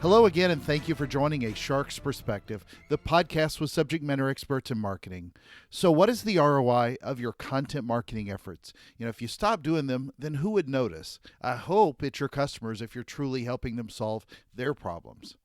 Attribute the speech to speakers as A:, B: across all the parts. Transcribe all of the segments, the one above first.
A: Hello again, and thank you for joining A Shark's Perspective, the podcast with subject matter experts in marketing. So, what is the ROI of your content marketing efforts? If you stop doing them, then who would notice? I hope it's your customers if you're truly helping them solve their problems.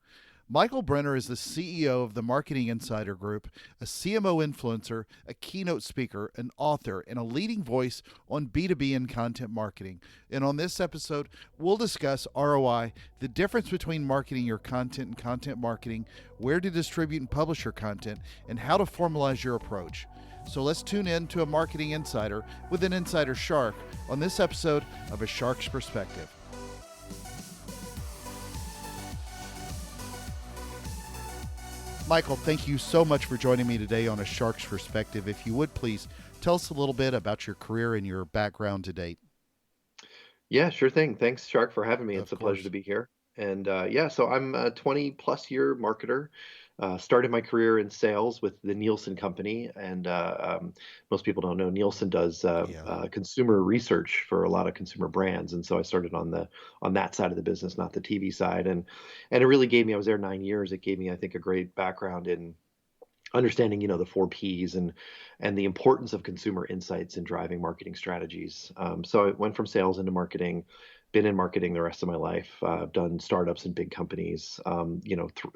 A: Michael Brenner is the CEO of the Marketing Insider Group, a CMO influencer, a keynote speaker, an author, and a leading voice on B2B and content marketing. And on this episode, we'll discuss ROI, the difference between marketing your content and content marketing, where to distribute and publish your content, and how to formalize your approach. So let's tune in to a marketing insider with an insider shark on this episode of A Shark's Perspective. Michael, thank you so much for joining me today on A Shark's Perspective. If you would please tell us a little bit about your career and your background to date.
B: Yeah, sure thing. Thanks, Shark, for having me.
A: Of
B: It's a pleasure
A: course.
B: to be here. And so I'm a 20 plus year marketer. Started my career in sales with the Nielsen Company, and most people don't know Nielsen does
A: Yeah.
B: consumer research for a lot of consumer brands. And so I started on that side of the business, not the TV side, and it really gave me. I was there 9 years. It gave me, I think, a great background in understanding the four P's and the importance of consumer insights in driving marketing strategies. So I went from sales into marketing, been in marketing the rest of my life. I've done startups and big companies.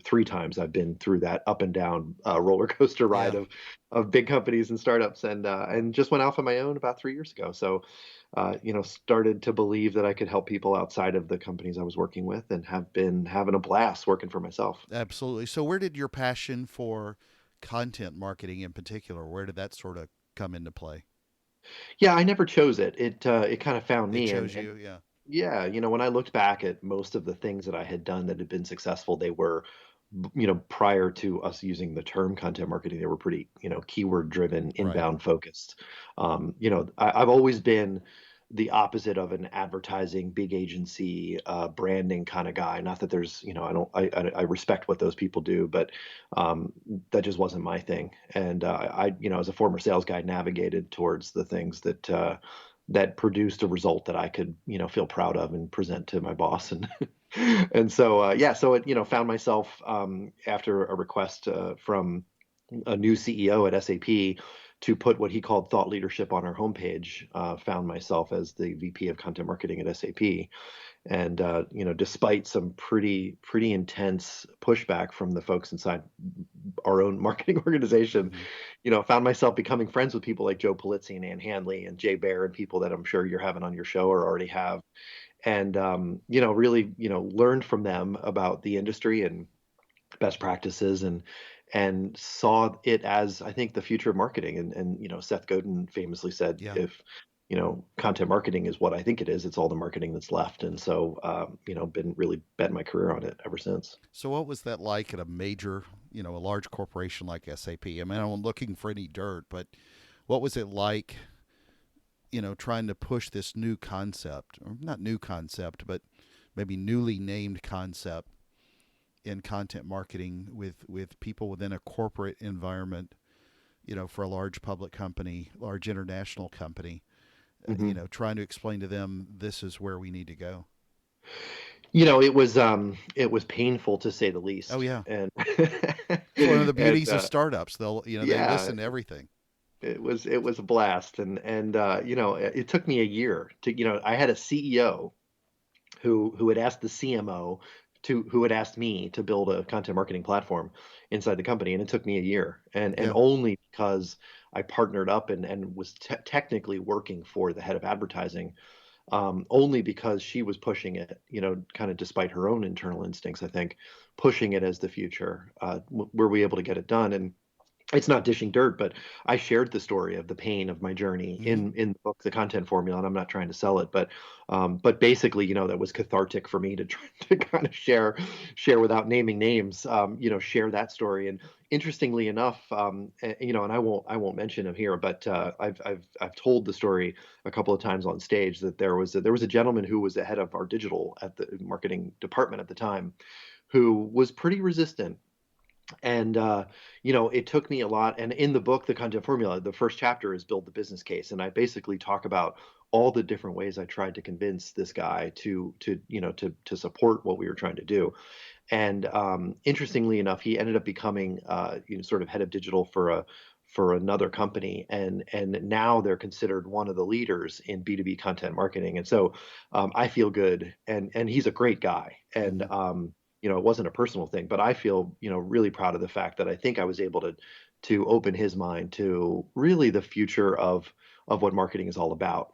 B: Three times I've been through that up and down roller coaster ride
A: Yeah.
B: of big companies and startups, and just went off on my own about 3 years ago. So started to believe that I could help people outside of the companies I was working with, and have been having a blast working for myself.
A: Absolutely. So where did your passion for content marketing in particular, where did that sort of come into play?
B: Yeah, I never chose it. It kind of found
A: It
B: me,
A: chose
B: and
A: you, yeah.
B: yeah, when I looked back at most of the things that I had done that had been successful, they were, prior to us using the term content marketing, they were pretty, keyword driven,
A: Right.
B: inbound focused. I've always been the opposite of an advertising, big agency, branding kind of guy. Not that there's, I don't, I respect what those people do, but that just wasn't my thing. And as a former sales guy, navigated towards the things that produced a result that I could, feel proud of and present to my boss. And and so so it, found myself after a request from a new CEO at SAP to put what he called thought leadership on our homepage. Found myself as the VP of content marketing at SAP, and despite some pretty intense pushback from the folks inside our own marketing organization,
A: Hmm.
B: found myself becoming friends with people like Joe Pulizzi and Ann Handley and Jay Baer, and people that I'm sure you're having on your show or already have, and really learned from them about the industry and best practices, and saw it as, I think, the future of marketing. And Seth Godin famously said,
A: Yeah.
B: if content marketing is what I think it is, it's all the marketing that's left. And so been really bet my career on it ever since.
A: So what was that like at a major, a large corporation like SAP? I mean, I'm looking for any dirt, but what was it like, trying to push this new concept, or not new concept, but maybe newly named concept in content marketing with people within a corporate environment, for a large public company, large international company,
B: Hmm.
A: trying to explain to them this is where we need to go.
B: It was painful, to say the
A: Oh
B: least.
A: yeah.
B: And
A: It's one of the
B: and
A: beauties of startups. They
B: yeah,
A: listen to everything.
B: it was a blast. And it took me a year to, I had a CEO who had asked the CMO who had asked me to build a content marketing platform inside the company, and it took me a year, and
A: Yeah.
B: only because I partnered up and was technically working for the head of advertising, only because she was pushing it, kind of despite her own internal instincts, I think, pushing it as the future. Were we able to get it done? And it's not dishing dirt, but I shared the story of the pain of my journey
A: Hmm.
B: in the book, The Content Formula, and I'm not trying to sell it, but basically, that was cathartic for me to try to kind of share without naming names, share that story. And interestingly enough, and I won't mention him here, but I've told the story a couple of times on stage, that there was a gentleman who was the head of our digital at the marketing department at the time, who was pretty resistant And it took me a lot. And in the book, The Content Formula, the first chapter is build the business case, and I basically talk about all the different ways I tried to convince this guy to support what we were trying to do. And interestingly enough, he ended up becoming sort of head of digital for another company, and now they're considered one of the leaders in B2B content marketing. And so I feel good, and he's a great guy. And
A: Hmm.
B: it wasn't a personal thing, but I feel really proud of the fact that I think I was able to open his mind to really the future of what marketing is all about.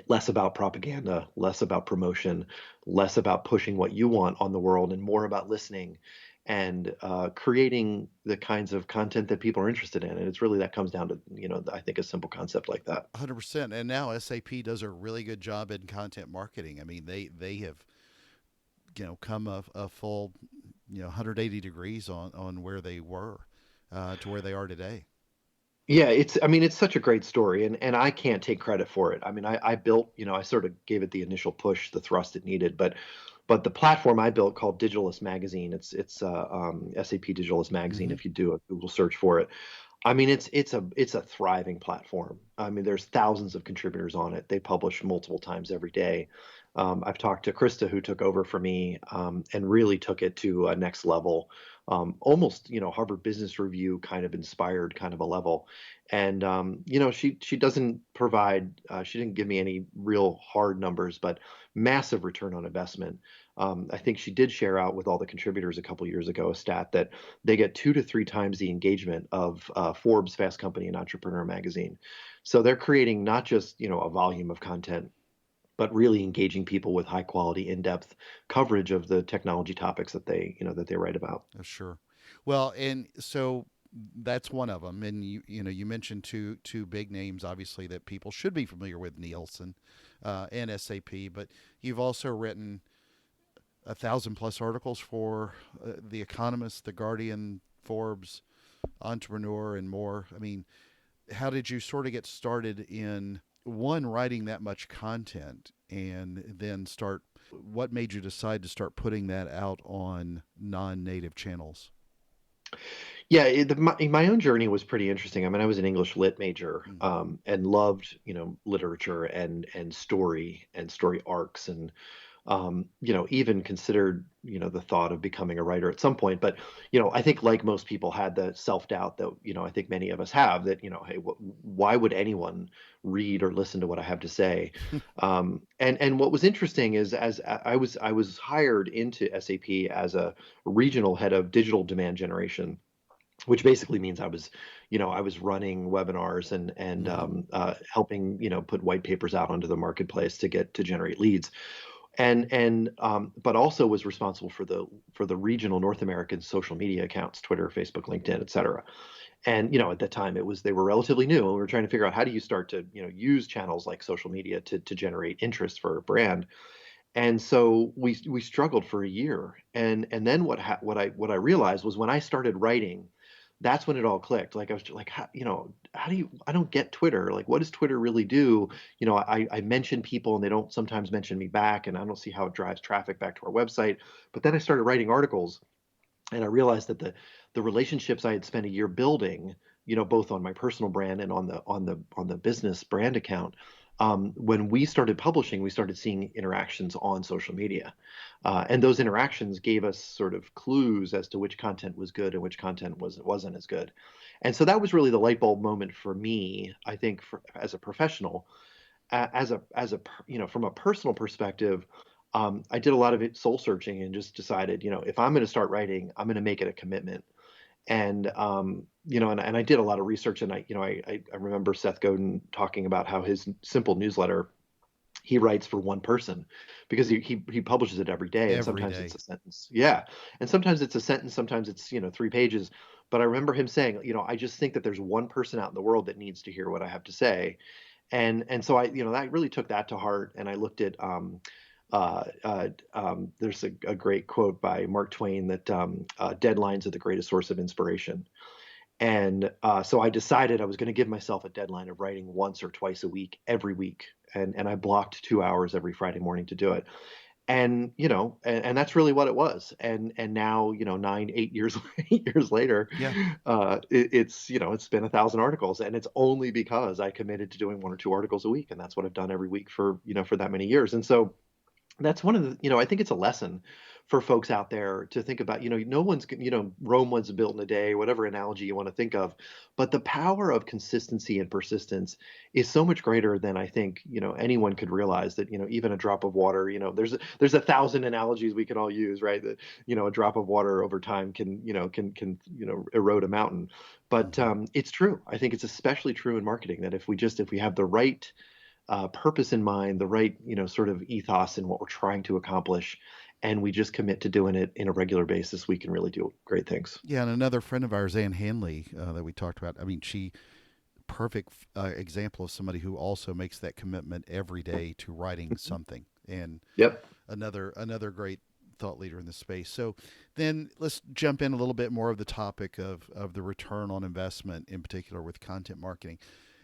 B: Less about propaganda, less about promotion, less about pushing what you want on the world, and more about listening and creating the kinds of content that people are interested in. And it's really that comes down to, I think a simple concept like that.
A: 100%. And now SAP does a really good job in content marketing. I mean, they have come a full 180 degrees on where they were to where they are today.
B: Yeah, I mean, it's such a great story, and I can't take credit for it. I mean, I built, I sort of gave it the initial push, the thrust it needed, but the platform I built called Digitalist Magazine, it's SAP Digitalist Magazine.
A: Hmm.
B: If you do a Google search for it, I mean, it's a thriving platform. I mean, there's thousands of contributors on it. They publish multiple times every day. I've talked to Krista, who took over for me, and really took it to a next level, almost Harvard Business Review kind of inspired kind of a level. And she doesn't provide, she didn't give me any real hard numbers, but massive return on investment. I think she did share out with all the contributors a couple years ago a stat that they get 2 to 3 times the engagement of Forbes, Fast Company, and Entrepreneur magazine. So they're creating not just a volume of content, but really engaging people with high quality, in depth coverage of the technology topics that they write about.
A: Sure. Well, and so that's one of them. And you mentioned two big names, obviously, that people should be familiar with: Nielsen and SAP. But you've also written 1,000+ articles for The Economist, The Guardian, Forbes, Entrepreneur, and more. I mean, how did you sort of get started in one, writing that much content, and then start? What made you decide to start putting that out on non-native channels?
B: Yeah, my own journey was pretty interesting. I mean, I was an English lit major,
A: Mm.
B: and loved literature and story arcs, and even considered, the thought of becoming a writer at some point. But, I think like most people had the self-doubt that, I think many of us have that, hey, why would anyone read or listen to what I have to say? And what was interesting is as I was hired into SAP as a regional head of digital demand generation, which basically means I was running webinars and
A: Hmm.
B: helping put white papers out onto the marketplace to generate leads, and but also was responsible for the regional North American social media accounts, Twitter, Facebook, LinkedIn, et cetera. And at that time they were relatively new, and we were trying to figure out how do you start to use channels like social media to generate interest for a brand. And so we struggled for a year, and then what I realized was when I started writing, that's when it all clicked. Like I was like, how do you? I don't get Twitter. Like, what does Twitter really do? I mention people and they don't sometimes mention me back, and I don't see how it drives traffic back to our website. But then I started writing articles, and I realized that the relationships I had spent a year building, both on my personal brand and on the business brand account, when we started publishing, we started seeing interactions on social media, and those interactions gave us sort of clues as to which content was good and which content wasn't as good. And so that was really the light bulb moment for me, I think, as a professional. From a personal perspective, I did a lot of it soul searching and just decided, if I'm going to start writing, I'm going to make it a commitment. And I did a lot of research, and I remember Seth Godin talking about how his simple newsletter, he writes for one person because he publishes it every day, and
A: Every
B: sometimes it's
A: day.
B: a sentence. Yeah. And sometimes it's a sentence, sometimes it's 3 pages. But I remember him saying, I just think that there's one person out in the world that needs to hear what I have to say. And so that really took that to heart. And I looked at there's a great quote by Mark Twain that deadlines are the greatest source of inspiration. And so I decided I was going to give myself a deadline of writing once or twice a week, every week. And I blocked 2 hours every Friday morning to do it. And and that's really what it was. And now, 9, 8 years 8 years later,
A: Yeah.
B: it's been 1,000 articles, and it's only because I committed to doing 1 or 2 articles a week, and that's what I've done every week for that many years. And so that's one of the, I think it's a lesson for folks out there to think about. No one's, Rome wasn't built in a day, whatever analogy you want to think of, but the power of consistency and persistence is so much greater than I think, anyone could realize. That, even a drop of water, there's 1,000 analogies we can all use, right? That, a drop of water over time can erode a mountain. But
A: Hmm.
B: it's true. I think it's especially true in marketing, that if we have the right purpose in mind, the right, sort of ethos in what we're trying to accomplish, and we just commit to doing it in a regular basis, we can really do great things.
A: Yeah, and another friend of ours, Ann Hanley, that we talked about. I mean, she perfect example of somebody who also makes that commitment every day to writing something, and
B: Yep.
A: another great thought leader in the space. So then let's jump in a little bit more of the topic of the return on investment, in particular with content marketing.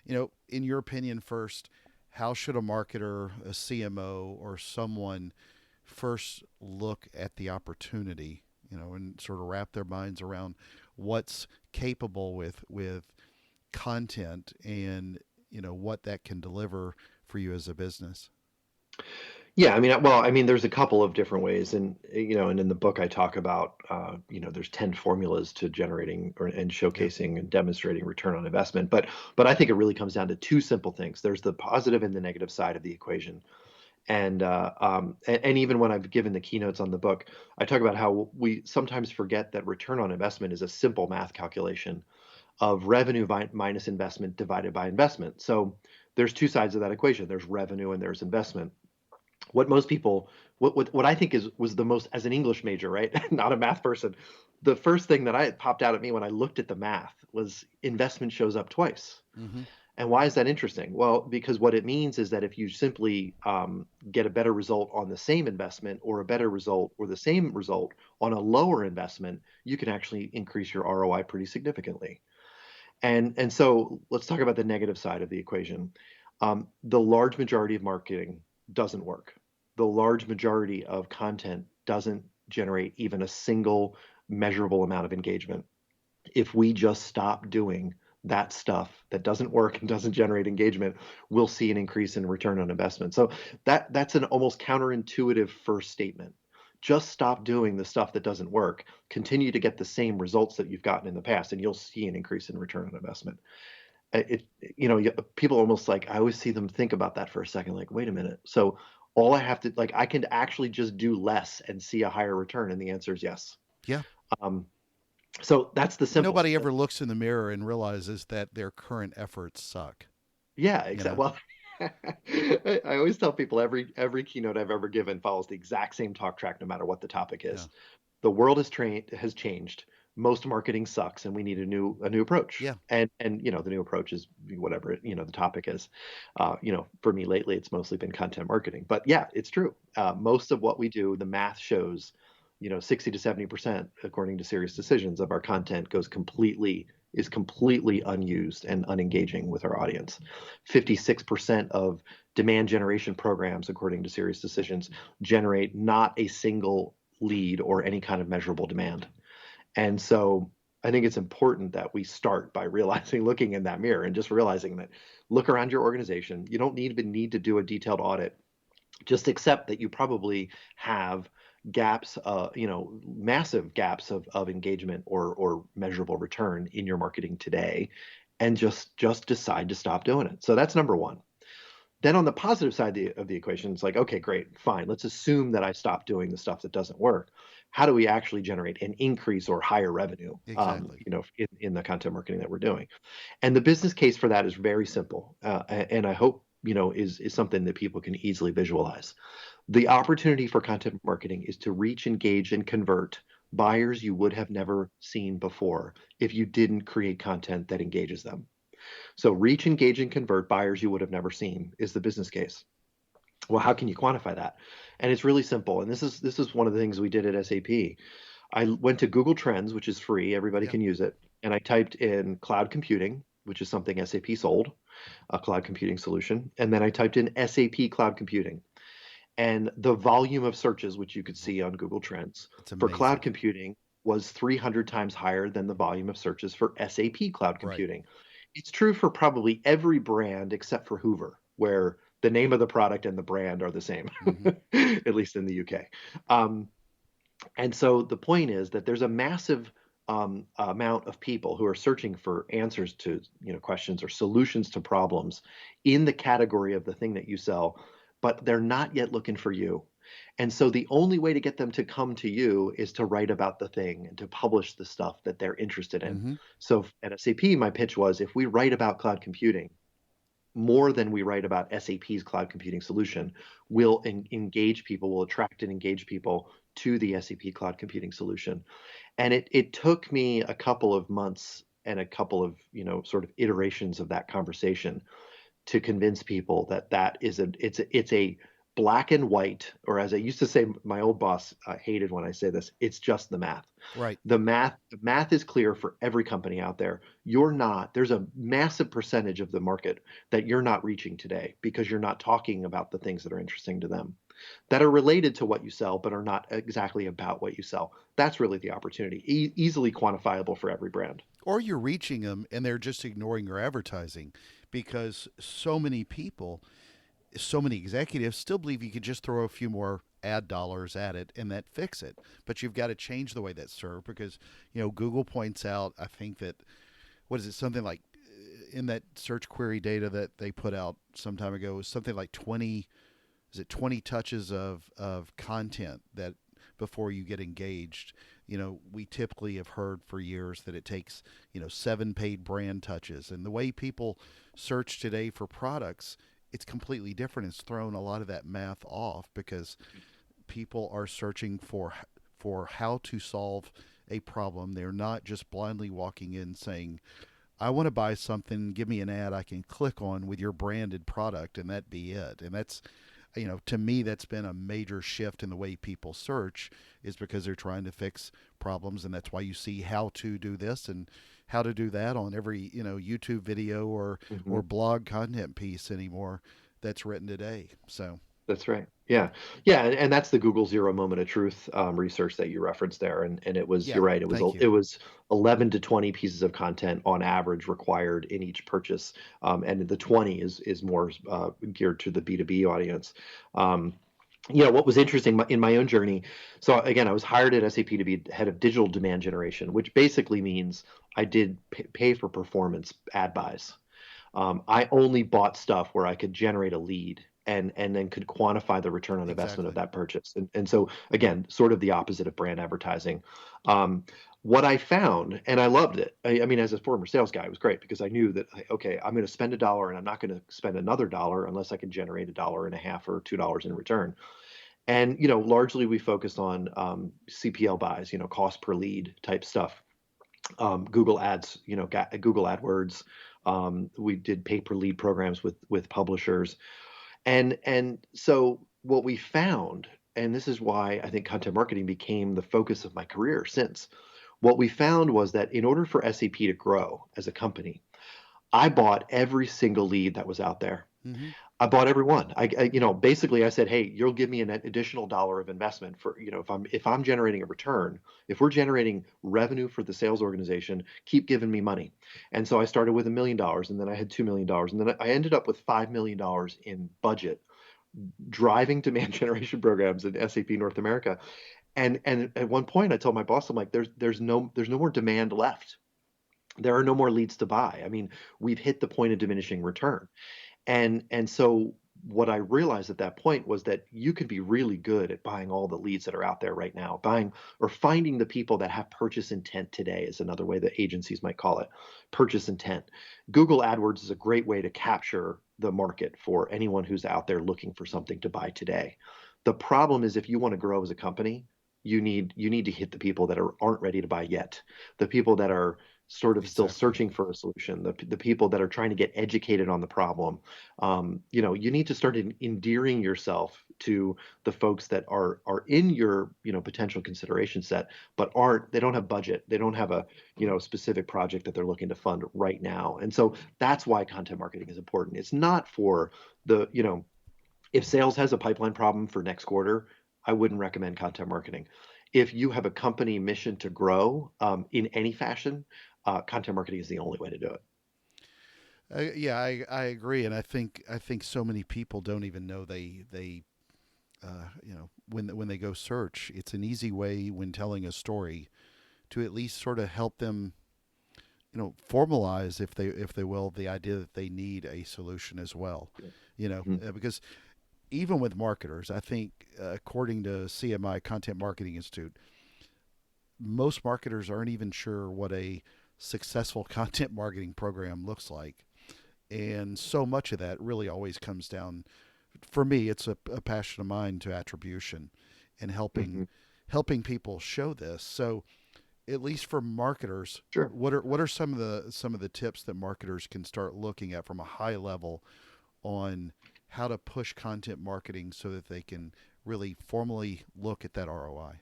A: In your opinion, first, how should a marketer, a CMO, or someone first look at the opportunity, and sort of wrap their minds around what's capable with content, and what that can deliver for you as a business?
B: Yeah, there's a couple of different ways, and in the book I talk about, there's 10 formulas to generating and
A: Yeah.
B: showcasing and demonstrating return on investment. But I think it really comes down to two simple things. There's the positive and the negative side of the equation. And even when I've given the keynotes on the book, I talk about how we sometimes forget that return on investment is a simple math calculation of revenue minus investment divided by investment. So there's two sides of that equation. There's revenue and there's investment. What most people, what I think was the most, as an English major, right, not a math person, the first thing that I popped out at me when I looked at the math was investment shows up twice.
A: Mm-hmm.
B: And why is that interesting? Well, because what it means is that if you simply get a better result on the same investment, or a better result or the same result on a lower investment, you can actually increase your ROI pretty significantly. And so let's talk about the negative side of the equation. The large majority of marketing doesn't work. The large majority of content doesn't generate even a single measurable amount of engagement. If we just stop doing that stuff that doesn't work and doesn't generate engagement, we'll see an increase in return on investment. So that's an almost counterintuitive first statement. Just stop doing the stuff that doesn't work. Continue to get the same results that you've gotten in the past, and you'll see an increase in return on investment. It, People almost, like, I always see them think about that for a second, like, wait a minute. So all I have to, like, I can actually just do less and see a higher return, and the answer is yes.
A: Yeah.
B: Um, so that's the simple.
A: Nobody ever looks in the mirror and realizes that their current efforts suck.
B: Yeah,
A: You
B: exactly.
A: know.
B: Well, I always tell people every keynote I've ever given follows the exact same talk track, no matter what the topic
A: Yeah.
B: is. The world has changed. Most marketing sucks, and we need a new approach.
A: Yeah.
B: And the new approach is whatever the topic is. For me lately, it's mostly been content marketing. But yeah, it's true. Most of what we do, the math shows, 60 to 70%, according to Serious Decisions, of our content is completely unused and unengaging with our audience. 56% of demand generation programs, according to Serious Decisions, generate not a single lead or any kind of measurable demand. And so I think it's important that we start by looking in that mirror and just realizing that, look around your organization. You don't even need to do a detailed audit. Just accept that you probably have gaps, massive gaps of engagement or measurable return in your marketing today, and just decide to stop doing it. So that's number one. Then on the positive side of the equation, it's like, okay, great, fine. Let's assume that I stop doing the stuff that doesn't work. How do we actually generate an increase or higher revenue,
A: Exactly.
B: in the content marketing that we're doing? And the business case for that is very simple, and I hope is something that people can easily visualize. The opportunity for content marketing is to reach, engage, and convert buyers you would have never seen before if you didn't create content that engages them. So reach, engage, and convert buyers you would have never seen is the business case. Well, how can you quantify that? And it's really simple. And this is one of the things we did at SAP. I went to Google Trends, which is free, everybody
A: Yeah.
B: can use it, and I typed in cloud computing, which is something SAP sold, a cloud computing solution, and then I typed in SAP cloud computing. And the volume of searches, which you could see on Google Trends,
A: It's
B: for cloud
A: amazing.
B: computing was 300 times higher than the volume of searches for SAP cloud
A: Right.
B: computing. It's true for probably every brand except for Hoover, where the name of the product and the brand are the same,
A: Hmm.
B: at least in the UK. Um, and so the point is that there's a massive amount of people who are searching for answers to questions or solutions to problems in the category of the thing that you sell, but they're not yet looking for you. And so the only way to get them to come to you is to write about the thing and to publish the stuff that they're interested in.
A: Hmm.
B: So at SAP, my pitch was if we write about cloud computing, more than we write about SAP's cloud computing solution, will engage people, will attract and engage people to the SAP cloud computing solution. And it took me a couple of months and a couple of sort of iterations of that conversation to convince people that it's a black and white, or as I used to say, my old boss hated when I say this, it's just the math.
A: Right.
B: The math is clear for every company out there. There's a massive percentage of the market that you're not reaching today because you're not talking about the things that are interesting to them, that are related to what you sell, but are not exactly about what you sell. That's really the opportunity, easily quantifiable for every brand.
A: Or you're reaching them and they're just ignoring your advertising because so many people, so many executives still believe you could just throw a few more ad dollars at it and that fix it. But you've got to change the way that's served because, Google points out, I think that, what is it, something like in that search query data that they put out some time ago, was something like 20, is it 20 touches of content that before you get engaged. We typically have heard for years that it takes, 7 paid brand touches. And the way people search today for products, it's completely different. It's thrown a lot of that math off because people are searching for how to solve a problem. They're not just blindly walking in saying, I want to buy something, give me an ad I can click on with your branded product and that be it. And that's, to me, that's been a major shift in the way people search, is because they're trying to fix problems. And that's why you see how to do this and how to do that on every, YouTube video or
B: Mhm.
A: blog content piece anymore that's written today. So,
B: That's right. Yeah. Yeah. And that's the Google Zero Moment of Truth research that you referenced there. And it was,
A: yeah,
B: you're right, it was,
A: thank you.
B: it was 11 to 20 pieces of content on average required in each purchase. And the 20 is more geared to the B2B audience. Um, what was interesting in my own journey. So again, I was hired at SAP to be head of digital demand generation, which basically means I did pay for performance ad buys. I only bought stuff where I could generate a lead and then could quantify the return on investment of
A: Exactly.
B: that purchase. And so again, sort of the opposite of brand advertising. Um, what I found, and I loved it. I mean, as a former sales guy, it was great because I knew that, okay, I'm going to spend a dollar and I'm not going to spend another dollar unless I can generate a dollar and a half or $2 in return. And, largely we focused on CPL buys, cost per lead type stuff. Google Ads, Google AdWords. We did pay per lead programs with publishers, and so what we found, and this is why I think content marketing became the focus of my career since. What we found was that in order for SAP to grow as a company, I bought every single lead that was out there.
A: Hmm.
B: I bought every one. Basically I said, hey, you'll give me an additional dollar of investment for, if I'm generating a return, if we're generating revenue for the sales organization, keep giving me money. And so I started with $1 million, and then I had $2 million, and then I ended up with $5 million in budget, driving demand generation programs in SAP North America. And at one point, I told my boss, I'm like, there's no more demand left. There are no more leads to buy. I mean, we've hit the point of diminishing return. And so what I realized at that point was that you could be really good at buying all the leads that are out there right now, buying or finding the people that have purchase intent today is another way that agencies might call it, purchase intent. Google AdWords is a great way to capture the market for anyone who's out there looking for something to buy today. The problem is if you want to grow as a company, you need to hit the people that aren't ready to buy yet, the people that are sort of still
A: Exactly.
B: searching for a solution, the people that are trying to get educated on the problem. You need to start endearing yourself to the folks that are in your potential consideration set, but they don't have budget, they don't have a specific project that they're looking to fund right now. And so that's why content marketing is important. It's not for the If sales has a pipeline problem for next quarter, I wouldn't recommend content marketing. If you have a company mission to grow in any fashion, content marketing is the only way to do it.
A: Yeah, I agree, and I think so many people don't even know they when they go search, it's an easy way when telling a story to at least sort of help them formalize if they will the idea that they need a solution as well.
B: Mhm.
A: Because even with marketers, I think according to CMI Content Marketing Institute, most marketers aren't even sure what a successful content marketing program looks like. And so much of that really always comes down, for me, it's a passion of mine to attribution and helping
B: Mhm.
A: helping people show this. So at least for marketers,
B: Sure.
A: what are some of the tips that marketers can start looking at from a high level on how to push content marketing so that they can really formally look at that ROI?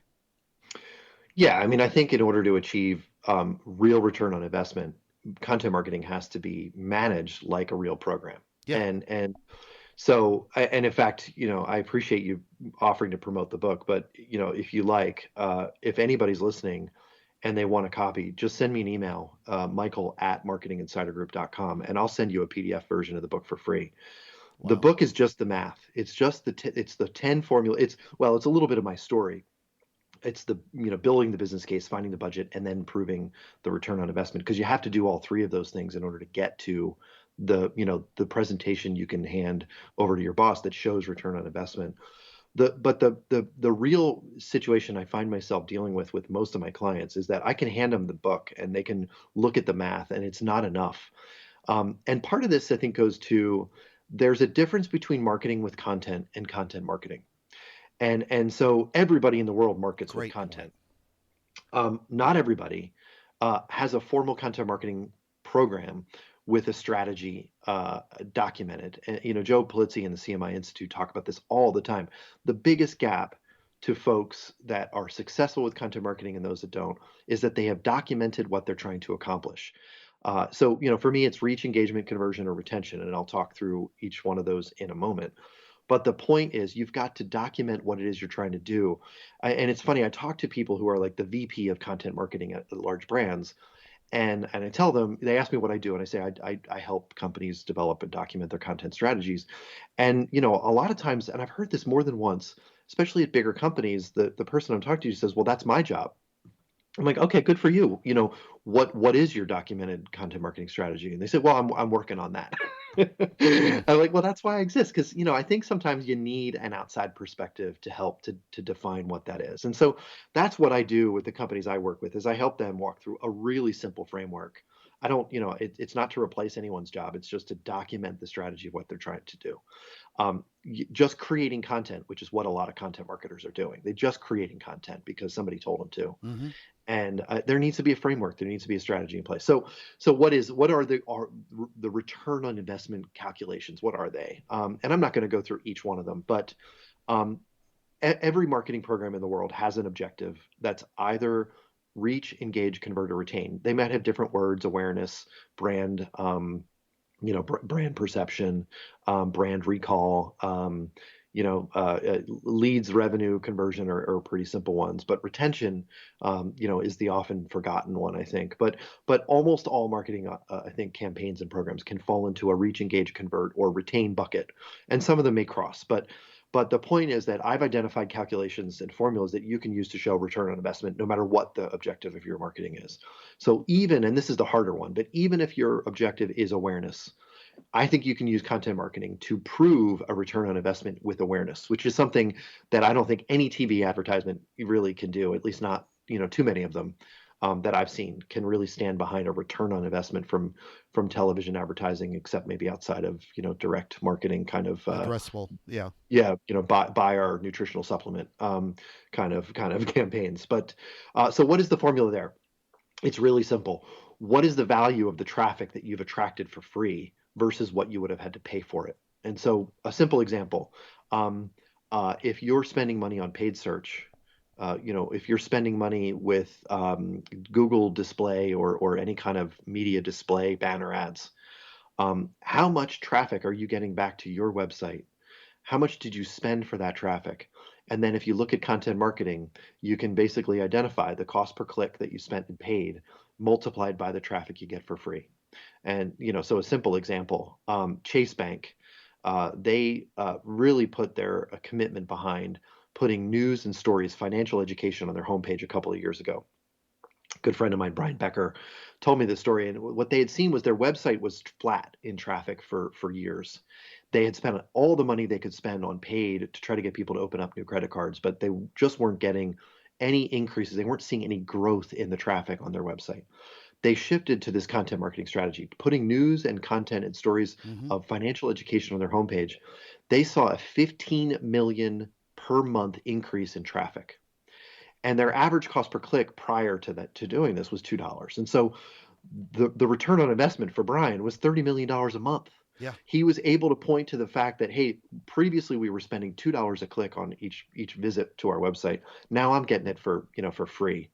B: Yeah, I mean, I think in order to achieve real return on investment, content marketing has to be managed like a real program.
A: Yeah.
B: And so, and in fact, I appreciate you offering to promote the book, but if you like, if anybody's listening and they want a copy, just send me an email, michael@marketinginsidergroup.com, and I'll send you a PDF version of the book for free. The
A: Wow.
B: book is just the math. It's just it's the 10 formula. It's a little bit of my story. It's the building the business case, finding the budget, and then proving the return on investment, because you have to do all three of those things in order to get to the presentation you can hand over to your boss that shows return on investment. The real situation I find myself dealing with most of my clients is that I can hand them the book and they can look at the math, and it's not enough. And part of this, I think, goes to there's a difference between marketing with content and content marketing. And so everybody in the world markets with
A: Great point.
B: content. Not everybody has a formal content marketing program with a strategy documented. And, Joe Polizzi and the CMI Institute talk about this all the time. The biggest gap to folks that are successful with content marketing and those that don't is that they have documented what they're trying to accomplish. So, for me, it's reach, engagement, conversion, or retention, and I'll talk through each one of those in a moment. But the point is, you've got to document what it is you're trying to do. And it's funny, I talk to people who are like the VP of content marketing at large brands, and I tell them, they ask me what I do, and I say I help companies develop and document their content strategies. And a lot of times, and I've heard this more than once, especially at bigger companies, the person I'm talking to says, "Well, that's my job." I'm like, okay, good for you. What is your documented content marketing strategy? And they said, well, I'm working on that.
A: Hmm.
B: I'm like, well, that's why I exist, because I think sometimes you need an outside perspective to help to define what that is. And so that's what I do with the companies I work with is I help them walk through a really simple framework. I don't, it's not to replace anyone's job. It's just to document the strategy of what they're trying to do. Just creating content, which is what a lot of content marketers are doing. They're just creating content because somebody told them to,
A: Hmm.
B: and there needs to be a framework. There needs to be a strategy in place. So what are the return on investment calculations? What are they? And I'm not going to go through each one of them, but um, every marketing program in the world has an objective that's either reach, engage, convert, or retain. They might have different words: awareness, brand, brand perception, brand recall, leads, revenue, conversion are pretty simple ones, but retention, is the often forgotten one, I think. But almost all marketing, I think, campaigns and programs can fall into a reach, engage, convert, or retain bucket, and some of them may cross. But the point is that I've identified calculations and formulas that you can use to show return on investment, no matter what the objective of your marketing is. So even, and this is the harder one, but even if your objective is awareness, I think you can use content marketing to prove a return on investment with awareness, which is something that I don't think any TV advertisement really can do, at least not, too many of them that I've seen can really stand behind a return on investment from television advertising, except maybe outside of, direct marketing kind of
A: Addressable. Yeah.
B: yeah, buy our nutritional supplement kind of campaigns. But so what is the formula there? It's really simple. What is the value of the traffic that you've attracted for free versus what you would have had to pay for it? And so, a simple example: if you're spending money on paid search, if you're spending money with Google display or any kind of media display banner ads, how much traffic are you getting back to your website? how much did you spend for that traffic? And then if you look at content marketing, you can basically identify the cost per click that you spent and paid multiplied by the traffic you get for free. And so a simple example, Chase Bank, they really put their commitment behind putting news and stories, financial education on their homepage a couple of years ago. A good friend of mine, Brian Becker, told me this story, and what they had seen was their website was flat in traffic for years. They had spent all the money they could spend on paid to try to get people to open up new credit cards, but they just weren't getting any increases. They weren't seeing any growth in the traffic on their website. They shifted to this content marketing strategy, putting news and content and stories
A: Mm-hmm.
B: of financial education on their homepage. They saw a 15 million per month increase in traffic. And their average cost per click prior to doing this was $2. And so the return on investment for Brian was $30 million a month.
A: Yeah.
B: He was able to point to the fact that, hey, previously we were spending $2 a click on each visit to our website. Now I'm getting it for free.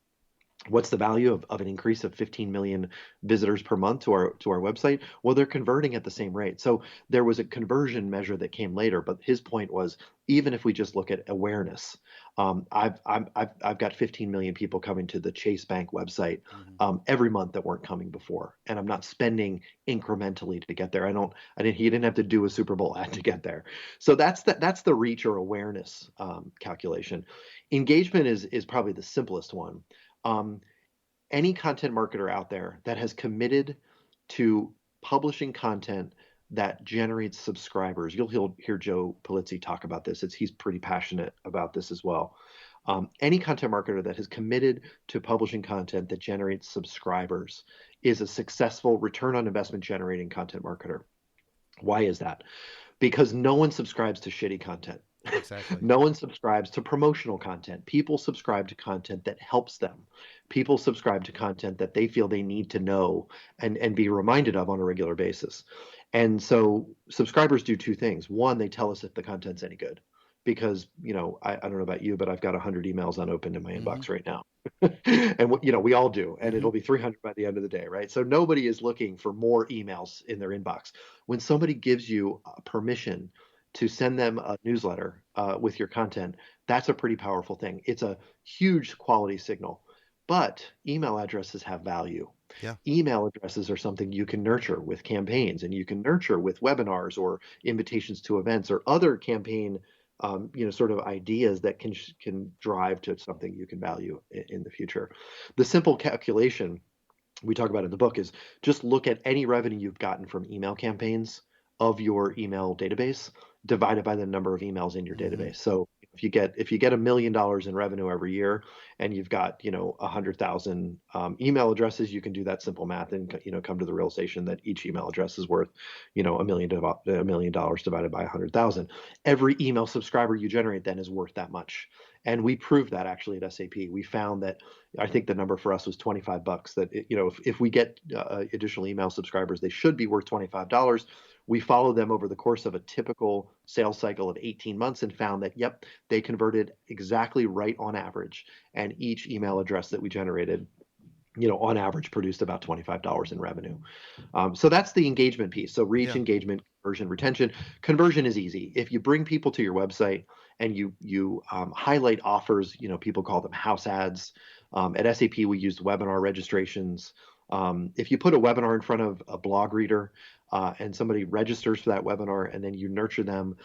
B: What's the value of an increase of 15 million visitors per month to our website? Well, they're converting at the same rate. So there was a conversion measure that came later, but his point was, even if we just look at awareness, I've got 15 million people coming to the Chase Bank website
A: Mm-hmm.
B: every month that weren't coming before, and I'm not spending incrementally to get there. He didn't have to do a Super Bowl ad to get there. So that's the reach or awareness calculation. Engagement is probably the simplest one. Um, any content marketer out there that has committed to publishing content that generates subscribers, you'll hear Joe Polizzi talk about this. He's pretty passionate about this as well. Any content marketer that has committed to publishing content that generates subscribers is a successful return on investment generating content marketer. Why is that? Because no one subscribes to shitty content.
A: Exactly.
B: No one subscribes to promotional content. People subscribe to content that helps them. People subscribe to content that they feel they need to know and be reminded of on a regular basis. And so subscribers do two things. One, they tell us if the content's any good. Because, I don't know about you, but I've got 100 emails unopened in my
A: Mm-hmm.
B: inbox right now. And we all do, and
A: Mm-hmm.
B: it'll be 300 by the end of the day, right? So nobody is looking for more emails in their inbox. When somebody gives you permission to send them a newsletter with your content, that's a pretty powerful thing. It's a huge quality signal. But email addresses have value.
A: Yeah.
B: Email addresses are something you can nurture with campaigns, and you can nurture with webinars or invitations to events or other campaign sort of ideas that can drive to something you can value in the future. The simple calculation we talk about in the book is just look at any revenue you've gotten from email campaigns of your email database divided by the number of emails in your
A: Mm-hmm.
B: database. So if you get $1 million in revenue every year and you've got 100,000 email addresses, you can do that simple math and come to the realization that each email address is worth $1 million divided by 100,000. Every email subscriber you generate then is worth that much. And we proved that actually at SAP. We found that I think the number for us was $25. That if we get additional email subscribers, they should be worth $25. We followed them over the course of a typical sales cycle of 18 months and found that yep, they converted exactly right on average, and each email address that we generated on average produced about $25 in revenue. So that's the engagement piece. So reach,
A: Yeah.
B: engagement, conversion, retention. Conversion is easy. If you bring people to your website and you highlight offers, people call them house ads. At SAP, we used webinar registrations. If you put a webinar in front of a blog reader and somebody registers for that webinar, and then you nurture them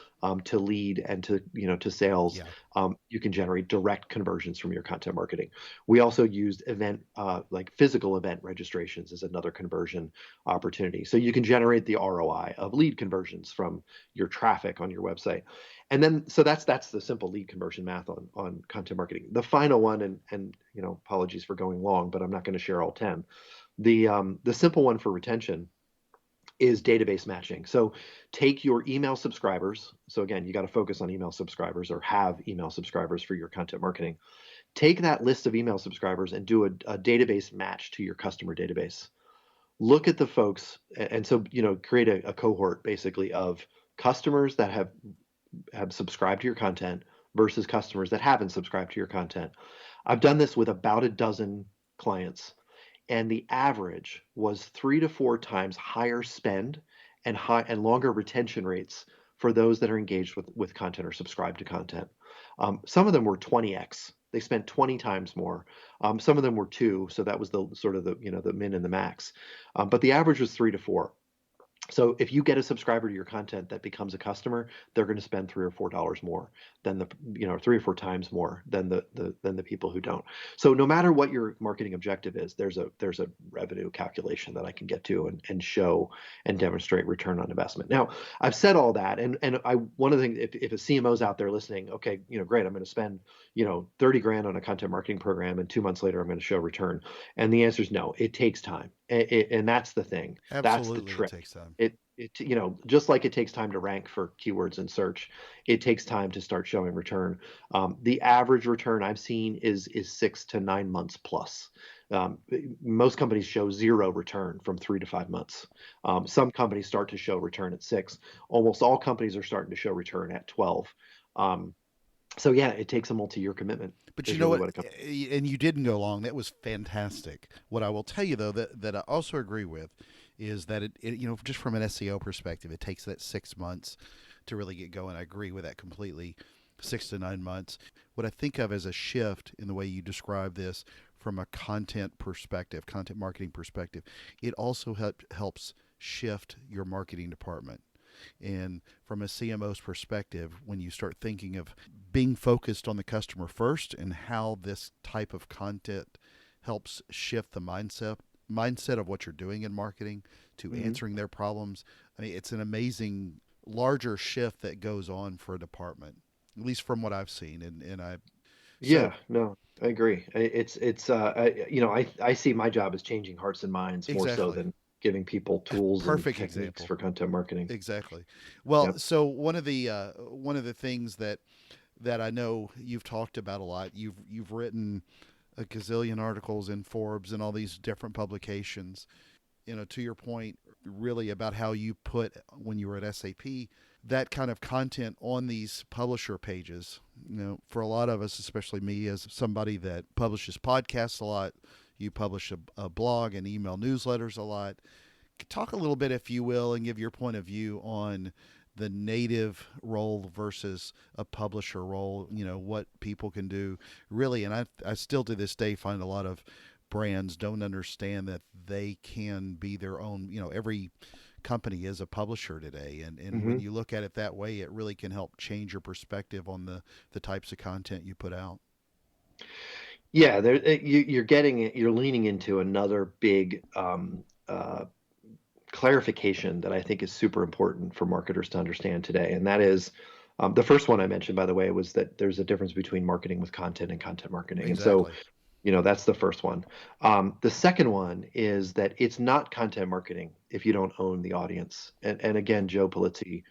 B: to lead and to sales,
A: Yeah.
B: you can generate direct conversions from your content marketing. We also used like physical event registrations as another conversion opportunity. So you can generate the ROI of lead conversions from your traffic on your website. And then so that's the simple lead conversion math on content marketing. The final one, and apologies for going long, but I'm not going to share all 10. The simple one for retention is database matching. So take your email subscribers. So again, you got to focus on email subscribers or have email subscribers for your content marketing. Take that list of email subscribers and do a database match to your customer database. Look at the folks, and so create a cohort basically of customers that have subscribed to your content versus customers that haven't subscribed to your content. I've done this with about a dozen clients, and the average was 3 to 4 times higher spend and longer retention rates for those that are engaged with content or subscribe to content. Some of them were 20x. They spent 20 times more. Some of them were two, so that was the sort of the min and the max. But the average was 3 to 4. So if you get a subscriber to your content that becomes a customer, they're going to spend $3 or $4 more than the 3 or 4 times more than the people who don't. So no matter what your marketing objective is, there's a revenue calculation that I can get to and show and demonstrate return on investment. Now I've said all that, and I one of the things, if a CMO's out there listening, okay, great, I'm going to spend 30 grand on a content marketing program, and 2 months later I'm going to show return. And the answer is no. It takes time, and that's the thing. That's the
A: Absolutely, it
B: trick.
A: takes time.
B: Just like it takes time to rank for keywords in search, it takes time to start showing return. The average return I've seen is 6 to 9 months plus. Most companies show zero return from 3 to 5 months. Some companies start to show return at 6. Almost all companies are starting to show return at 12. So yeah, it takes a multi-year commitment.
A: But you
B: Is
A: know
B: really
A: what?
B: what it comes.
A: And you didn't go long. That was fantastic. What I will tell you though that I also agree with is that it just from an SEO perspective, it takes that 6 months to really get going. I agree with that completely. 6 to 9 months. What I think of as a shift in the way you describe this from a content perspective, content marketing perspective, it also helps shift your marketing department. And from a CMO's perspective, when you start thinking of being focused on the customer first and how this type of content helps shift the mindset of what you're doing in marketing to
B: Mhm.
A: answering their problems, I mean, it's an amazing larger shift that goes on for a department, at least from what I've seen. And I so
B: Yeah, no, I agree. I see my job as changing hearts and minds more so
A: exactly,
B: than giving people tools and
A: perfect
B: techniques
A: example.
B: for content marketing.
A: Exactly. Well,
B: Yep.
A: so one of the things that I know you've talked about a lot. You've written a gazillion articles in Forbes and all these different publications. To your point, really about how you put when you were at SAP that kind of content on these publisher pages. For a lot of us, especially me, as somebody that publishes podcasts a lot, you publish a blog and email newsletters a lot. Talk a little bit, if you will, and give your point of view on the native role versus a publisher role, what people can do really. And I still to this day find a lot of brands don't understand that they can be their own, every company is a publisher today. And when
B: hmm
A: you look at it that way, it really can help change your perspective on the types of content you put out.
B: Yeah, you're leaning into another big clarification that I think is super important for marketers to understand today, and that is the first one I mentioned, by the way, was that there's a difference between marketing with content and content marketing, and so
A: Exactly.
B: that's the first one. The second one is that it's not content marketing if you don't own the audience. And again, Joe Polizzi,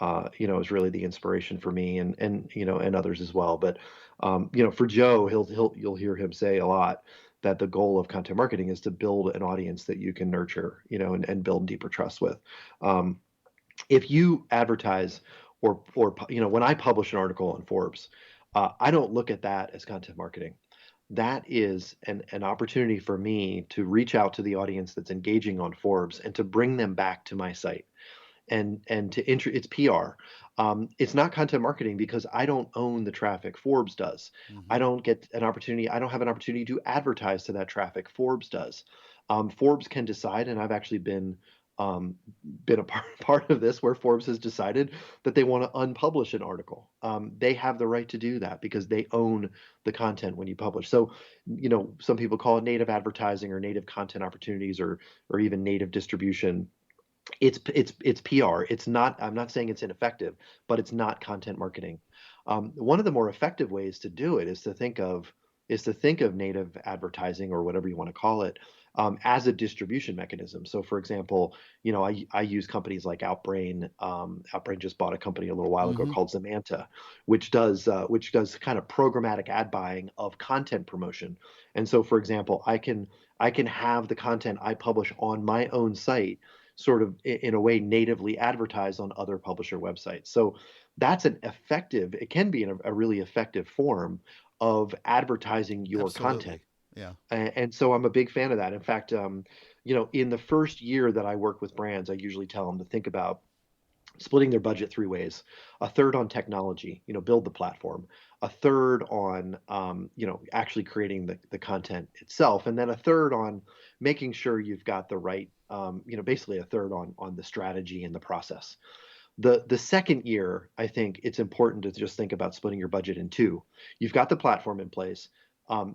B: is really the inspiration for me and others as well. But for Joe, you'll hear him say a lot that the goal of content marketing is to build an audience that you can nurture, and build deeper trust with. Um, if you advertise or when I publish an article on Forbes, I don't look at that as content marketing. That is an opportunity for me to reach out to the audience that's engaging on Forbes and to bring them back to my site and it's PR. It's not content marketing because I don't own the traffic. Forbes does.
A: Mm-hmm.
B: I don't get an opportunity. I don't have an opportunity to advertise to that traffic. Forbes does. Forbes can decide, and I've actually been a part of this where Forbes has decided that they want to unpublish an article. They have the right to do that because they own the content when you publish. So, some people call it native advertising or native content opportunities or even native distribution. It's PR. It's not. I'm not saying it's ineffective, but it's not content marketing. One of the more effective ways to do it is to think of native advertising or whatever you want to call it as a distribution mechanism. So, for example, I use companies like Outbrain. Outbrain just bought a company a little while ago
A: Mm-hmm.
B: called Zamanta, which does kind of programmatic ad buying of content promotion. And so, for example, I can have the content I publish on my own site sort of in a way natively advertised on other publisher websites. So it can be a really effective form of advertising your content.
A: Absolutely. Yeah.
B: And so I'm a big fan of that. In fact, in the first year that I work with brands, I usually tell them to think about splitting their budget three ways: a third on technology, build the platform; a third on, actually creating the content itself; and then a third on making sure you've got the right, basically a third on the strategy and the process. The second year, I think it's important to just think about splitting your budget in two. You've got the platform in place.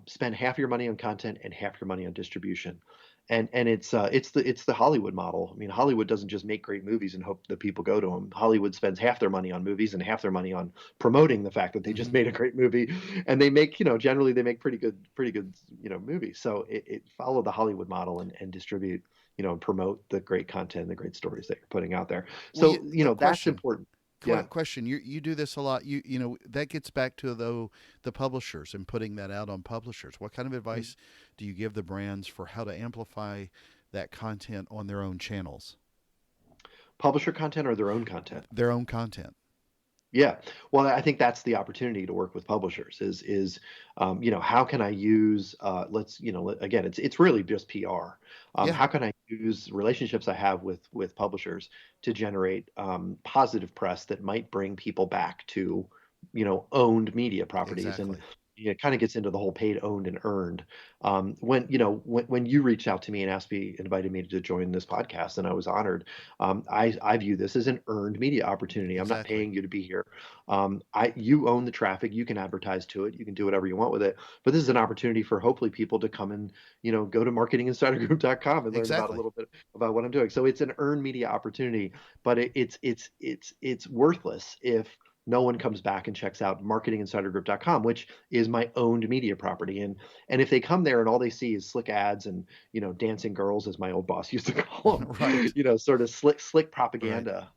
B: Spend half your money on content and half your money on distribution. And it's the Hollywood model. I mean, Hollywood doesn't just make great movies and hope that people go to them. Hollywood spends half their money on movies and half their money on promoting the fact that they just
A: Hmm.
B: made a great movie. And they make, generally they make pretty good, movies. So it follow the Hollywood model and distribute, and promote the great content, the great stories that you're putting out there.
A: Well,
B: So, that's
A: question.
B: important. Yeah.
A: Question. You do this a lot. That gets back to the publishers and putting that out on publishers. What kind of
B: Mhm.
A: advice do you give the brands for how to amplify that content on their own channels,
B: Publisher content or their own content?
A: their own content?
B: Yeah. Well, I think that's the opportunity to work with publishers how can I use, again, it's really just PR.
A: Yeah,
B: How can I use relationships I have with publishers to generate positive press that might bring people back to, owned media properties? And
A: exactly.
B: it kind of gets into the whole paid, owned, and earned. When you reached out to me and invited me to join this podcast, and I was honored. I view this as an earned media opportunity. I'm not
A: Exactly.
B: paying you to be here. You own the traffic. You can advertise to it. You can do whatever you want with it. But this is an opportunity for hopefully people to come and go to marketinginsidergroup.com and learn about a
A: Exactly.
B: little bit about what I'm doing. So it's an earned media opportunity, but it's worthless if no one comes back and checks out marketinginsidergroup.com, which is my owned media property. And if they come there and all they see is slick ads and dancing girls, as my old boss used to call them,
A: Right.
B: sort of slick
A: Right.
B: propaganda,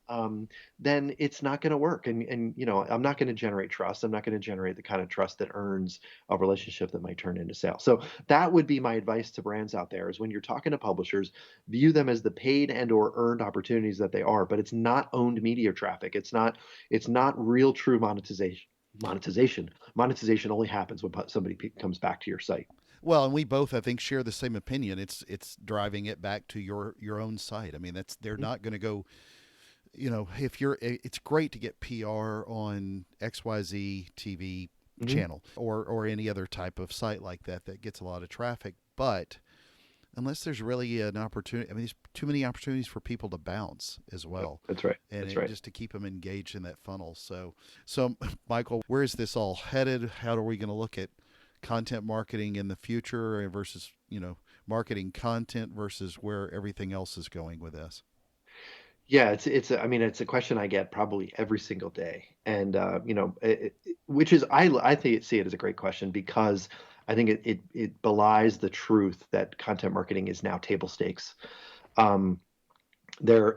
B: then it's not going to work. And I'm not going to generate trust. I'm not going to generate the kind of trust that earns a relationship that might turn into sales. So that would be my advice to brands out there: is when you're talking to publishers, view them as the paid and or earned opportunities that they are. But it's not owned media traffic. It's not real true monetization. Monetization only happens when somebody comes back to your site.
A: Well, and we both, I think, share the same opinion. It's driving it back to your own site. I mean, that's they're
B: Mhm.
A: not going to go. If you're, it's great to get PR on XYZ TV
B: Mhm.
A: channel or any other type of site like that gets a lot of traffic, but unless there's really an opportunity, I mean, there's too many opportunities for people to bounce as
B: Yep,
A: well,
B: that's right.
A: and
B: That's right.
A: just to keep them engaged in that funnel. So Michael, where is this all headed? How are we going to look at content marketing in the future versus marketing content versus where everything else is going with this?
B: Yeah, I mean, it's a question I get probably every single day, and which is, I think, see it as a great question, because I think it belies the truth that content marketing is now table stakes. Um, there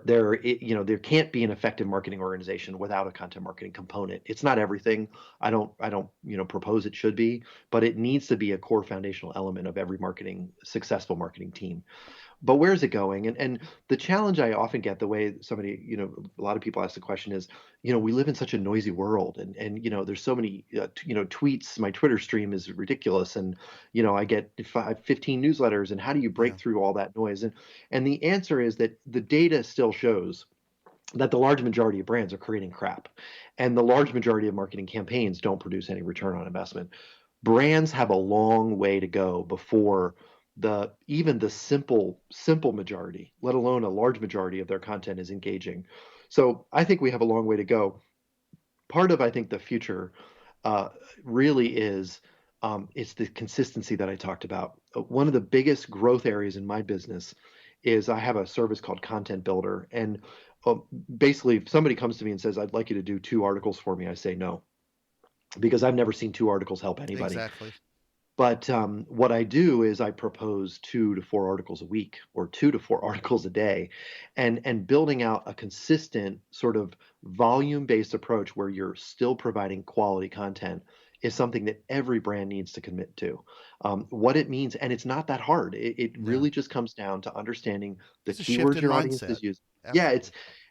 B: can't be an effective marketing organization without a content marketing component. It's not everything. I don't propose it should be, but it needs to be a core foundational element of every successful marketing team. But where's it going? And the challenge I often get, the way somebody, a lot of people ask the question is, we live in such a noisy world, and there's so many, tweets. My Twitter stream is ridiculous, and I get 15 newsletters, and how do you
A: Yeah,
B: break through all that noise? And the answer is that the data still shows that the large majority of brands are creating crap, and the large majority of marketing campaigns don't produce any return on investment. Brands have a long way to go before even the simple majority, let alone a large majority of their content, is engaging. So I think we have a long way to go. Part of, I think, the future uh, really is, it's the consistency that I talked about. One of the biggest growth areas in my business is I have a service called Content Builder, and um, basically, if somebody comes to me and says, "I'd like you to do 2 articles for me," I say no, because I've never seen 2 articles help anybody.
A: exactly.
B: But what I do is I propose 2 to 4 articles a week, or 2 to 4 articles a day, and building out a consistent sort of volume-based approach where you're still providing quality content is something that every brand needs to commit to. What it means, and it's not that hard. It
A: No,
B: really just comes down to understanding the
A: it's a shift
B: keywords
A: in
B: your audience
A: mindset.
B: is using. Yeah,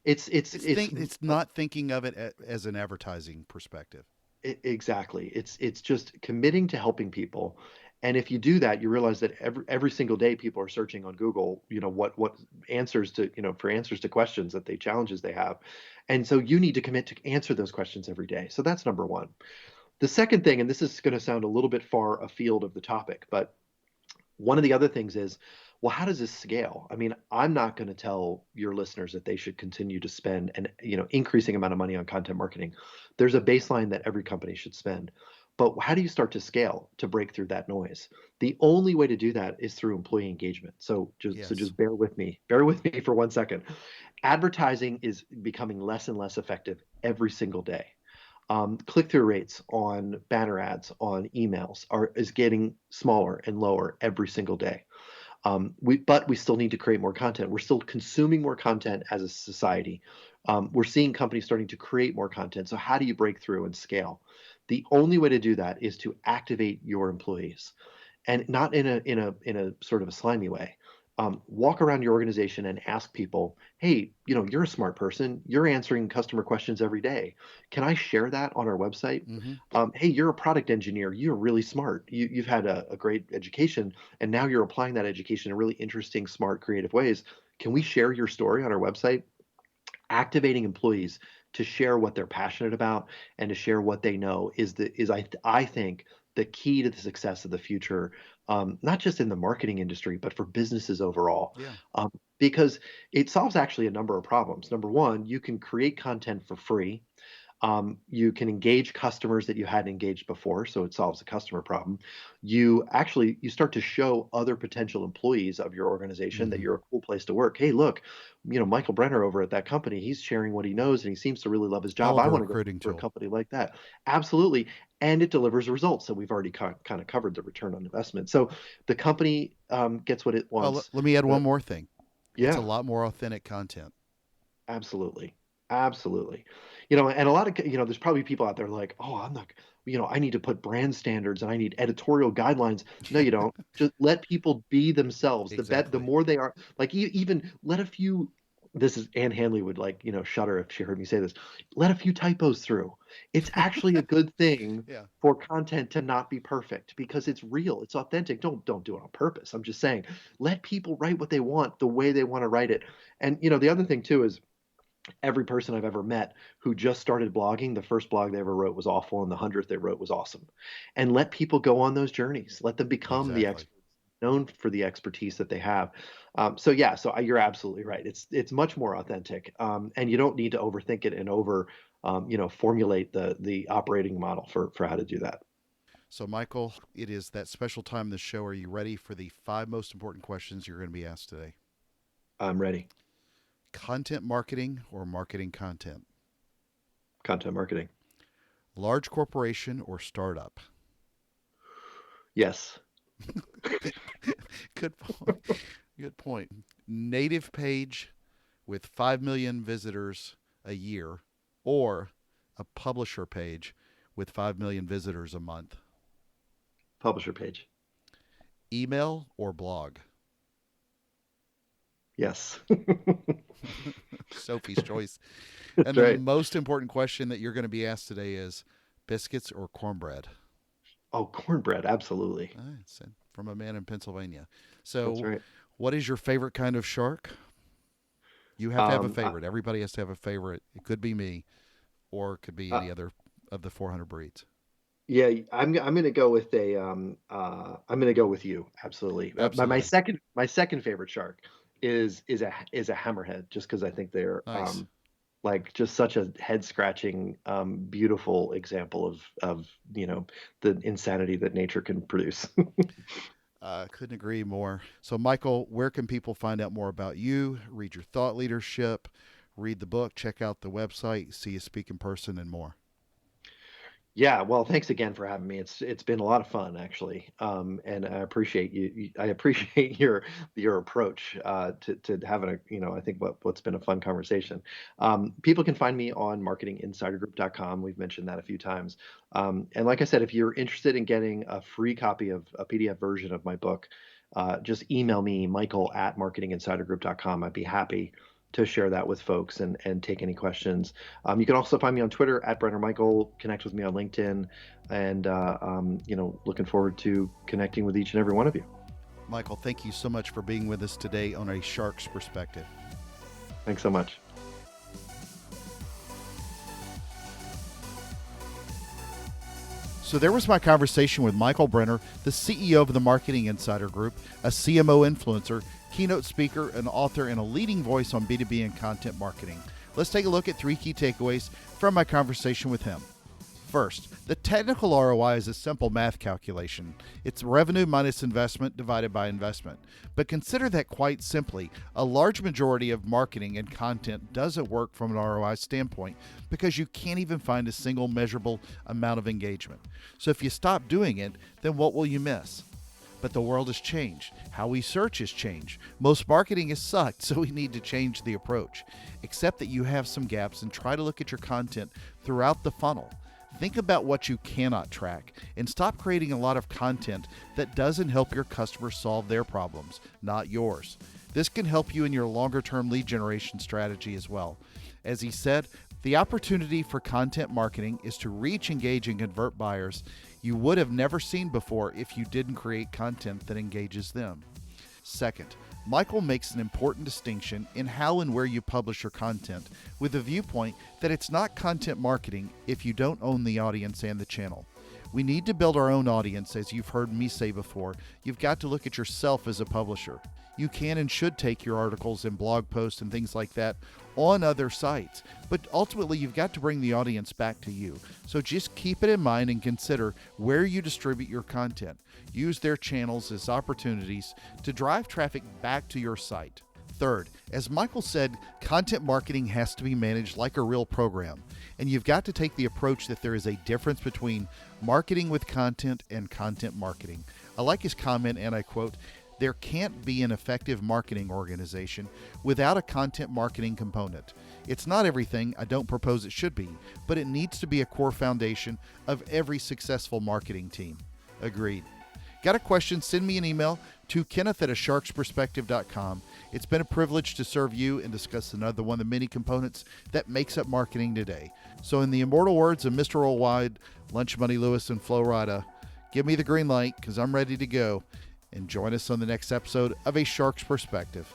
A: Absolutely. It's not thinking of it as an advertising perspective.
B: Exactly. It's just committing to helping people. And if you do that, you realize that every single day people are searching on Google, what answers to, for answers to questions, that challenges they have. And so you need to commit to answer those questions every day. So that's number one. The second thing, and this is going to sound a little bit far afield of the topic, but one of the other things is, well, how does this scale? I mean, I'm not going to tell your listeners that they should continue to spend an increasing amount of money on content marketing. There's a baseline that every company should spend. But how do you start to scale to break through that noise? The only way to do that is through employee engagement. So
A: Yes.
B: just bear with me. Bear with me for 1 second. Advertising is becoming less and less effective every single day. Click-through rates on banner ads on emails is getting smaller and lower every single day. But we still need to create more content. We're still consuming more content as a society. We're seeing companies starting to create more content. So how do you break through and scale? The only way to do that is to activate your employees, and not in a sort of a slimy way. Walk around your organization and ask people, hey, you're a smart person. You're answering customer questions every day. Can I share that on our website?
A: Mm-hmm.
B: Hey, you're a product engineer. You're really smart. You've had a great education, and now you're applying that education in really interesting, smart, creative ways. Can we share your story on our website? Activating employees to share what they're passionate about and to share what they know I think the key to the success of the future, not just in the marketing industry but for businesses overall.
A: Yeah.
B: Because it solves actually a number of problems. Number one, you can create content for free. You can engage customers that you hadn't engaged before, so it solves a customer problem. You start to show other potential employees of your organization that
A: Mm-hmm.
B: you're a cool place to work. Hey, look, Michael Brenner over at that company, he's sharing what he knows and he seems to really love his job.
A: Hell of
B: I
A: a
B: want to go
A: recruiting
B: for a
A: tool.
B: company like that. Absolutely. And it delivers results. So we've already kind of covered the return on investment. So the company gets what it
A: Well,
B: wants.
A: let me add
B: The,
A: one more thing. It's a
B: yeah.
A: lot more authentic content.
B: Absolutely. Absolutely. And a lot of, there's probably people out there like, oh, I'm not, I need to put brand standards and I need editorial guidelines. No, you don't. Just let people be themselves. The
A: Exactly.
B: more they are, like, even let a few, this is Anne Handley would like, shudder if she heard me say this. Let a few typos through. It's actually a good thing
A: Yeah.
B: for content to not be perfect because it's real, it's authentic. Don't do it on purpose. I'm just saying, let people write what they want the way they want to write it. And the other thing too is every person I've ever met who just started blogging, the first blog they ever wrote was awful, and the 100th they wrote was awesome. And let people go on those journeys. Let them become the
A: Exactly.
B: experts, known for the expertise that they have. You're absolutely right. It's much more authentic, and you don't need to overthink it and formulate the operating model for how to do that.
A: So, Michael, it is that special time in the show. Are you ready for the 5 most important questions you're going to be asked today?
B: I'm ready.
A: Content marketing or marketing content?
B: Content marketing.
A: Large corporation or startup?
B: Yes.
A: Good point. Good point. Native page with 5 million visitors a year or a publisher page with 5 million visitors a month?
B: Publisher page.
A: Email or blog?
B: Yes.
A: Sophie's choice.
B: That's
A: And the
B: right.
A: most important question that you're going to be asked today is biscuits or cornbread?
B: Oh, cornbread. Absolutely.
A: It's from a man in Pennsylvania.
B: That's
A: So,
B: right.
A: what is your favorite kind of shark? You have to have a
B: Um, I,
A: favorite. Everybody has to have a favorite. It could be me, or it could be
B: uh,
A: any other of the 400 breeds.
B: Yeah, I'm gonna go with I'm gonna go with you absolutely. My
A: Absolutely.
B: second favorite shark is a hammerhead just because I think they're
A: Nice.
B: like just such a head scratching beautiful example of the insanity that nature can produce.
A: Couldn't agree more. So, Michael, where can people find out more about you, read your thought leadership, read the book, check out the website, see you speak in person, and more?
B: Yeah, well, thanks again for having me. It's been a lot of fun actually, and I appreciate I appreciate your approach to having I think what's been a fun conversation. People can find me on marketinginsidergroup.com. We've mentioned that a few times, and like I said, if you're interested in getting a free copy of a PDF version of my book, just email me Michael@marketinginsidergroup.com. I'd be happy to share that with folks and take any questions. You can also find me on Twitter @Brenner Michael. Connect with me on LinkedIn, and looking forward to connecting with each and every one of you.
A: Michael, thank you so much for being with us today on A Shark's Perspective.
B: Thanks so much.
A: So there was my conversation with Michael Brenner, the CEO of the Marketing Insider Group, a CMO influencer, keynote speaker, an author, and a leading voice on B2B and content marketing. Let's take a look at 3 key takeaways from my conversation with him. First, the technical ROI is a simple math calculation. It's revenue minus investment divided by investment. But consider that quite simply, a large majority of marketing and content doesn't work from an ROI standpoint because you can't even find a single measurable amount of engagement. So if you stop doing it, then what will you miss? But the world has changed. How we search has changed. Most marketing has sucked, so we need to change the approach. Accept that you have some gaps and try to look at your content throughout the funnel. Think about what you cannot track and stop creating a lot of content that doesn't help your customers solve their problems, not yours. This can help you in your longer-term lead generation strategy as well. As he said, the opportunity for content marketing is to reach, engage, and convert buyers you would have never seen before if you didn't create content that engages them. Second, Michael makes an important distinction in how and where you publish your content with the viewpoint that it's not content marketing if you don't own the audience and the channel. We need to build our own audience, as you've heard me say before. You've got to look at yourself as a publisher. You can and should take your articles and blog posts and things like that on other sites, but ultimately you've got to bring the audience back to you. So just keep it in mind and consider where you distribute your content. Use their channels as opportunities to drive traffic back to your site. Third, as Michael said, content marketing has to be managed like a real program, and you've got to take the approach that there is a difference between marketing with content and content marketing. I like his comment, and I quote, "There can't be an effective marketing organization without a content marketing component. It's not everything, I don't propose it should be, but it needs to be a core foundation of every successful marketing team." Agreed. Got a question? Send me an email to kenneth@asharksperspective.com. It's been a privilege to serve you and discuss another one of the many components that makes up marketing today. So in the immortal words of Mr. Worldwide, Lunch Money Lewis, and Flo Rida, give me the green light because I'm ready to go. And join us on the next episode of A Shark's Perspective.